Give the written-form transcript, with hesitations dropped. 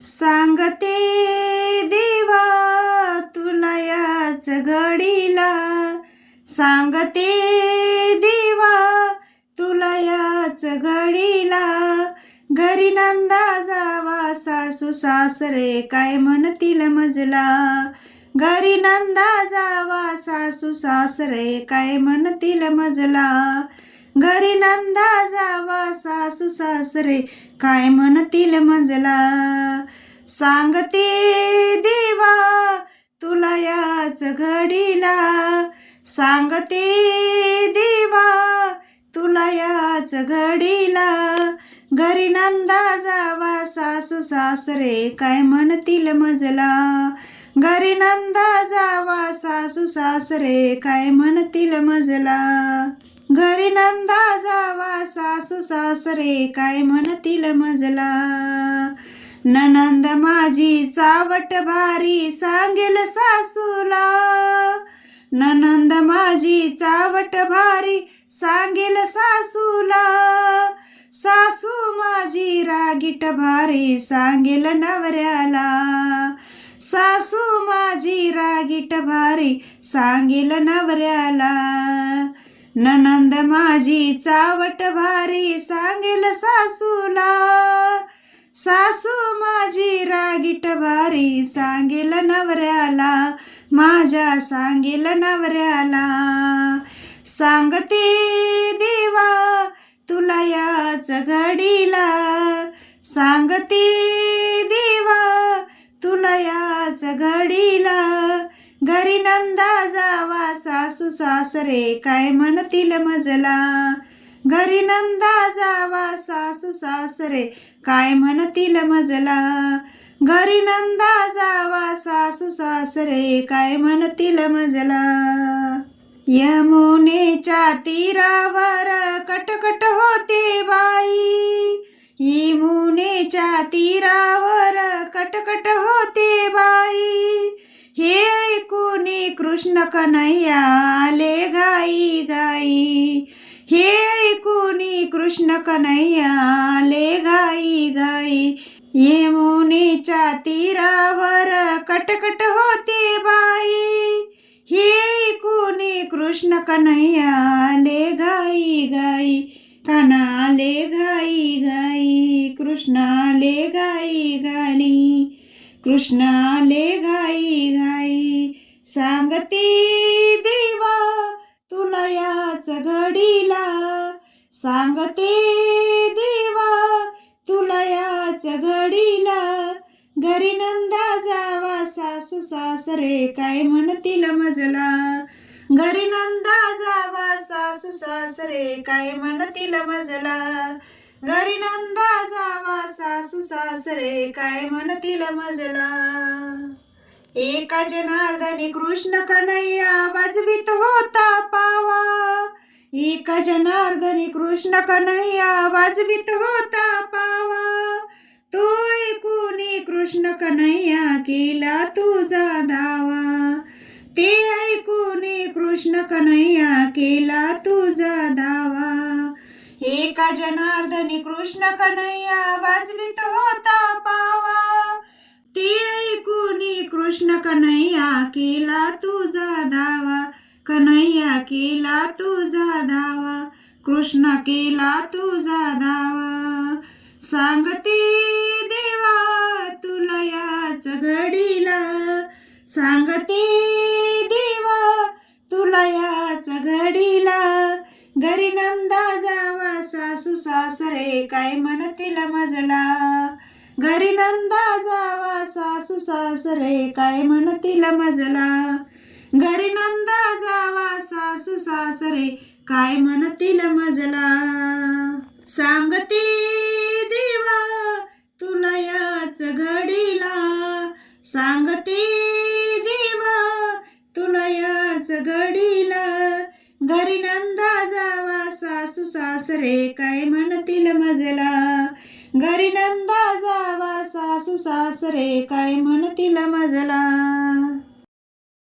सांगते देवा तुला याच घडीला, सांगते देवा तुला याच घडीला. घरी नंदा जावा सासू सासरे काय म्हणतील मजला, घरी नंदा जावा सासू सासरे काय म्हणतील मजला. घरी नंदा जावा सासू सासरे काय म्हणतील मजला. सांगते देवा तुला याच घडीला, सांगते देवा तुला याच घडीला. घरी नंदा जावा सासू सासरे काय म्हणतील मजला, घरी नंदा जावा सासू सासरे काय म्हणतील मजला. घरी नंदा जावा सासू सासरे काय म्हणतील मजला. ननंद माझी चावट भारी सांगेल सासूला, ननंद माझी चावट भारी सांगेल सासूला. सासू माझी रागीट भारी सांगेल नवऱ्याला, सासू माझी रागीट भारी सांगेल नवऱ्याला. ननंद माझी चावट भारी सांगेल सासूला, सासू माझी रागीट भारी सांगेल नवऱ्याला, माझ्या सांगेल नवऱ्याला. सांगते देवा तुला याच घडीला, सांगते देवा तुला याच घडीला. घरी नंदा जावा सासू सासरे काय म्हणतील मजला, घरी नंदा जावा सासू सासरे काय म्हणतील मजला. घरी नंदा जावा सासू सासरे काय म्हणतील मजला. यमुनेच्या तीरावर कटकट होते बाई, यमुनेच्या तीरावर कटकट होते बाई. हे ऐकून कृष्ण कन्हैया आले घाई घाई, हे ऐकून कृष्ण कन्हैया आले घाई घाई. यमुनेच्या तीरावर कटकट होते बाई, हे ऐकून कृष्ण कन्हैया आले घाई घाई. कान्हा आले घाई घाई, कृष्ण आले घाई घाई, कृष्ण आले घाई घाई. सांगते देवा तुला याच घडीला, सांगते देवा तुला याच घडीला. घरी नंदा जावा सासू सासरे काय म्हणतील मजला, घरी नंदा जावा सासू सासरे काय म्हणतील मजला. घरी नंदा जावा सासू सासरे काय म्हणतील मजला. एका जनार्दनी कृष्ण कन्हैया वाजवीत होता पावा, एका जनार्दनी कृष्ण कन्हैया वाजवीत होता पावा. तो ऐकून कृष्ण कन्हैया केला तुझा धावा, ते ऐकून कृष्ण कन्हैया केला तुझा धावा. एका जनार्दनी कृष्ण कन्हैया वाजवीत होता पावा, ते ऐकून कृष्ण कन्हैया केला तुझा धावा. कन्हैया केला तुझा धावा, कृष्ण केला तुझा धावा. सांगते देवा तुला याच घडीला, सांगते देवा तुला याच घडीला. घरी नंदा जावा सासू सासरे काय म्हणतील मजला, घरी नंदा जावा सासू सासरे काय म्हणतील मजला. घरी नंदा जावा सासू सासरे काय म्हणतील मजला. सांगते देवा तुला याच घडीला, सांगते देवा तुला याच घडीला. घरी नंदा जावा सासू सासरे काय म्हणतील मजला, घरी नंदा जावा सासू सासरे काय म्हणतील मजला.